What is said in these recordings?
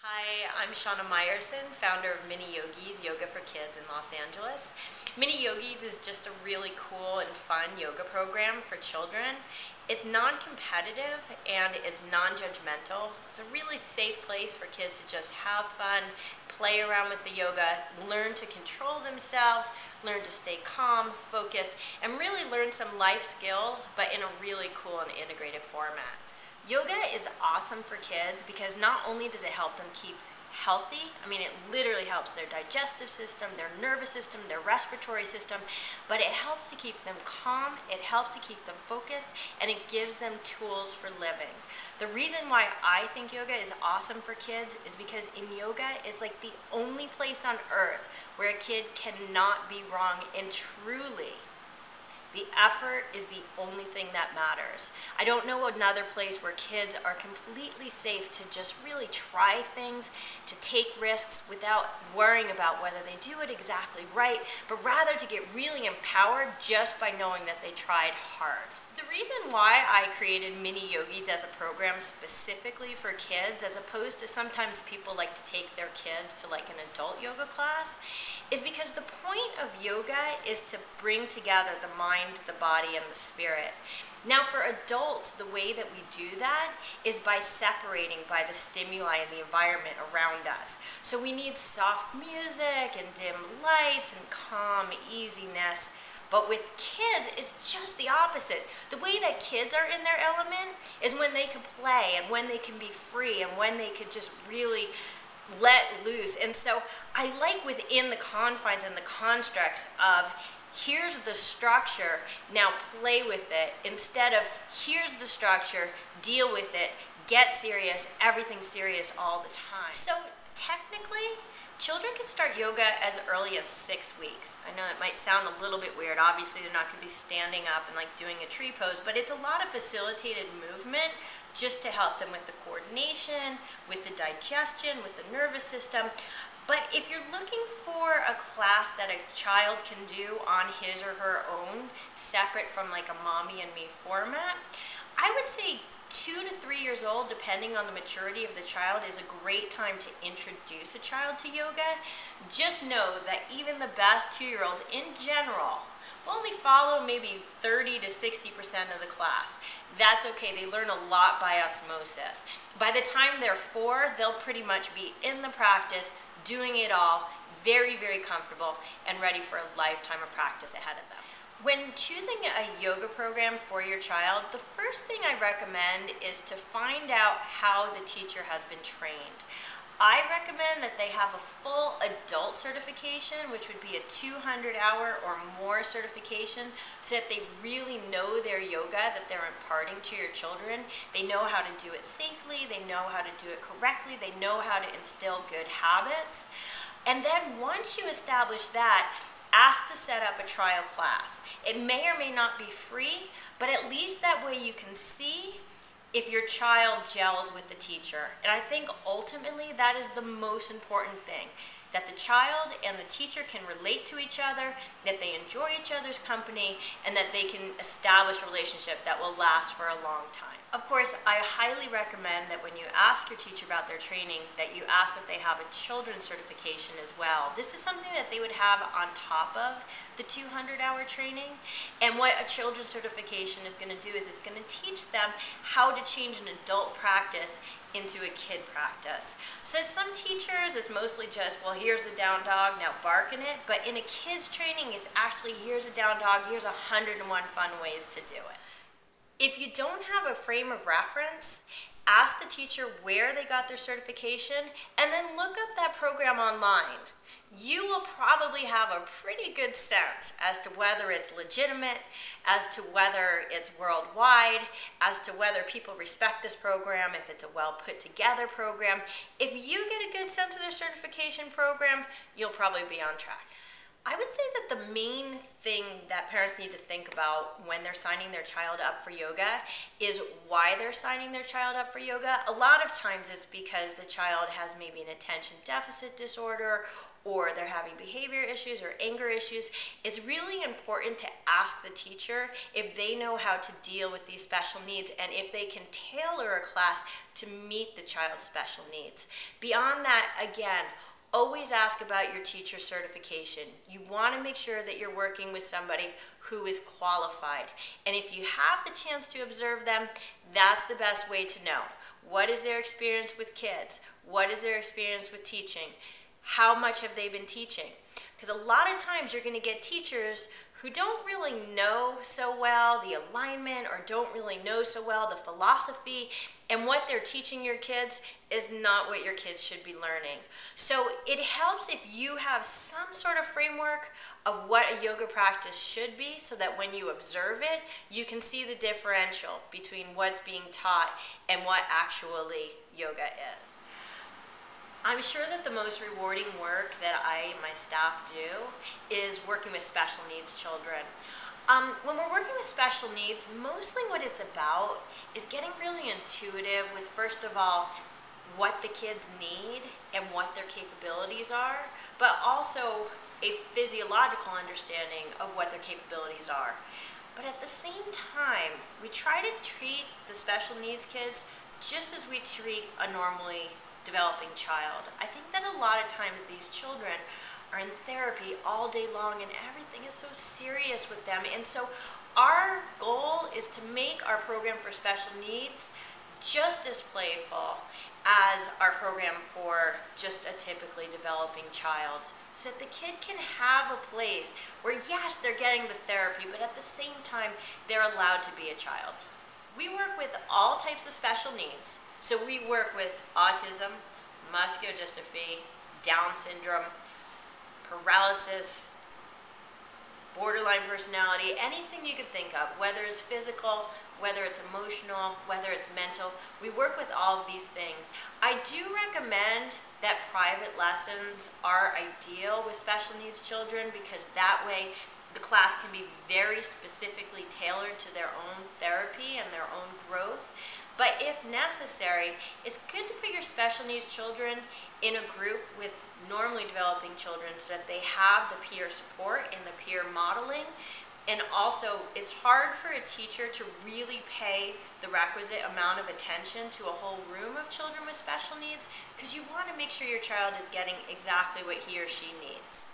Hi, I'm Shana Meyerson, founder of Mini Yogis, Yoga for Kids in Los Angeles. Mini Yogis is just a really cool and fun yoga program for children. It's non-competitive and it's non-judgmental. It's a really safe place for kids to just have fun, play around with the yoga, learn to control themselves, learn to stay calm, focused, and really learn some life skills, but in a really cool and integrated format. Yoga is awesome for kids because not only does it help them keep healthy, it literally helps their digestive system, their nervous system, their respiratory system, but it helps to keep them calm, it helps to keep them focused, and it gives them tools for living. The reason why I think yoga is awesome for kids is because in yoga, it's like the only place on earth where a kid cannot be wrong, and truly, the effort is the only thing that matters. I don't know another place where kids are completely safe to just really try things, to take risks without worrying about whether they do it exactly right, but rather to get really empowered just by knowing that they tried hard. The reason why I created Mini Yogis as a program specifically for kids, as opposed to sometimes people like to take their kids to like an adult yoga class, is because the point of yoga is to bring together the mind, the body, and the spirit. Now for adults, the way that we do that is by separating by the stimuli and the environment around us. So we need soft music and dim lights and calm easiness. But with kids, it's just the opposite. The way that kids are in their element is when they can play and when they can be free and when they could just really let loose. And so I like within the confines and the constructs of here's the structure, now play with it, instead of here's the structure, deal with it, get serious, everything's serious all the time. So technically, children can start yoga as early as 6 weeks. I know it might sound a little bit weird. Obviously, they're not going to be standing up and like doing a tree pose, but it's a lot of facilitated movement just to help them with the coordination, with the digestion, with the nervous system. But if you're looking for a class that a child can do on his or her own, separate from like a mommy and me format, I would say 2 to 3 years old, depending on the maturity of the child, is a great time to introduce a child to yoga. Just know that even the best 2-year-olds in general will only follow maybe 30 to 60% of the class. That's okay, they learn a lot by osmosis. By the time they're 4, they'll pretty much be in the practice, doing it all, very, very comfortable, and ready for a lifetime of practice ahead of them. When choosing a yoga program for your child, the first thing I recommend is to find out how the teacher has been trained. I recommend that they have a full adult certification, which would be a 200-hour or more certification, so that they really know their yoga that they're imparting to your children. They know how to do it safely, they know how to do it correctly, they know how to instill good habits. And then once you establish that, ask to set up a trial class. It may or may not be free, but at least that way you can see if your child gels with the teacher. And I think ultimately that is the most important thing, that the child and the teacher can relate to each other, that they enjoy each other's company, and that they can establish a relationship that will last for a long time. Of course, I highly recommend that when you ask your teacher about their training, that you ask that they have a children's certification as well. This is something that they would have on top of the 200-hour training. And what a children's certification is going to do is it's going to teach them how to change an adult practice into a kid practice. So some teachers, it's mostly just, well, here's the down dog, now bark in it. But in a kid's training, it's actually, here's a down dog, here's 101 fun ways to do it. If you don't have a frame of reference, ask the teacher where they got their certification, and then look up that program online. You will probably have a pretty good sense as to whether it's legitimate, as to whether it's worldwide, as to whether people respect this program, if it's a well put together program. If you get a good sense of their certification program, you'll probably be on track. I would say that the main thing that parents need to think about when they're signing their child up for yoga is why they're signing their child up for yoga. A lot of times it's because the child has maybe an attention deficit disorder, or they're having behavior issues or anger issues. It's really important to ask the teacher if they know how to deal with these special needs and if they can tailor a class to meet the child's special needs. Beyond that, again, always ask about your teacher certification. You want to make sure that you're working with somebody who is qualified. And if you have the chance to observe them, that's the best way to know. What is their experience with kids? What is their experience with teaching? How much have they been teaching? Because a lot of times you're going to get teachers who don't really know so well the alignment, or don't really know so well the philosophy, and what they're teaching your kids is not what your kids should be learning. So it helps if you have some sort of framework of what a yoga practice should be, so that when you observe it, you can see the differential between what's being taught and what actually yoga is. I'm sure that the most rewarding work that I and my staff do is working with special needs children. When we're working with special needs, mostly what it's about is getting really intuitive with, first of all, what the kids need and what their capabilities are, but also a physiological understanding of what their capabilities are. But at the same time, we try to treat the special needs kids just as we treat a normally developing child. I think that a lot of times these children are in therapy all day long and everything is so serious with them. And so our goal is to make our program for special needs just as playful as our program for just a typically developing child, so that the kid can have a place where, yes, they're getting the therapy, but at the same time, they're allowed to be a child. We work with all types of special needs. So we work with autism, muscular dystrophy, Down syndrome, paralysis, borderline personality, anything you could think of, whether it's physical, whether it's emotional, whether it's mental. We work with all of these things. I do recommend that private lessons are ideal with special needs children, because that way the class can be very specifically tailored to their own therapy and their own growth. But if necessary, it's good to put your special needs children in a group with normally developing children, so that they have the peer support and the peer modeling. And also, it's hard for a teacher to really pay the requisite amount of attention to a whole room of children with special needs, because you want to make sure your child is getting exactly what he or she needs.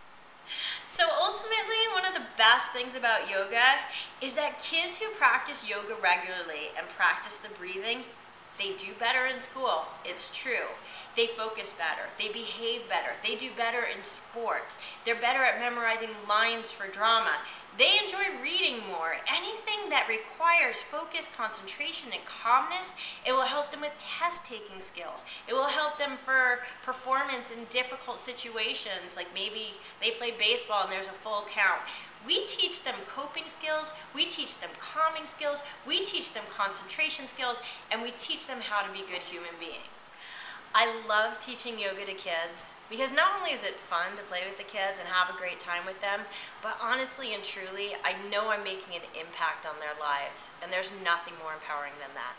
So ultimately, one of the best things about yoga is that kids who practice yoga regularly and practice the breathing, they do better in school. It's true. They focus better. They behave better. They do better in sports. They're better at memorizing lines for drama. They enjoy reading more. Anything that requires focus, concentration, and calmness, it will help them with test-taking skills. It will help them for performance in difficult situations, like maybe they play baseball and there's a full count. We teach them coping skills, we teach them calming skills, we teach them concentration skills, and we teach them how to be good human beings. I love teaching yoga to kids, because not only is it fun to play with the kids and have a great time with them, but honestly and truly, I know I'm making an impact on their lives, and there's nothing more empowering than that.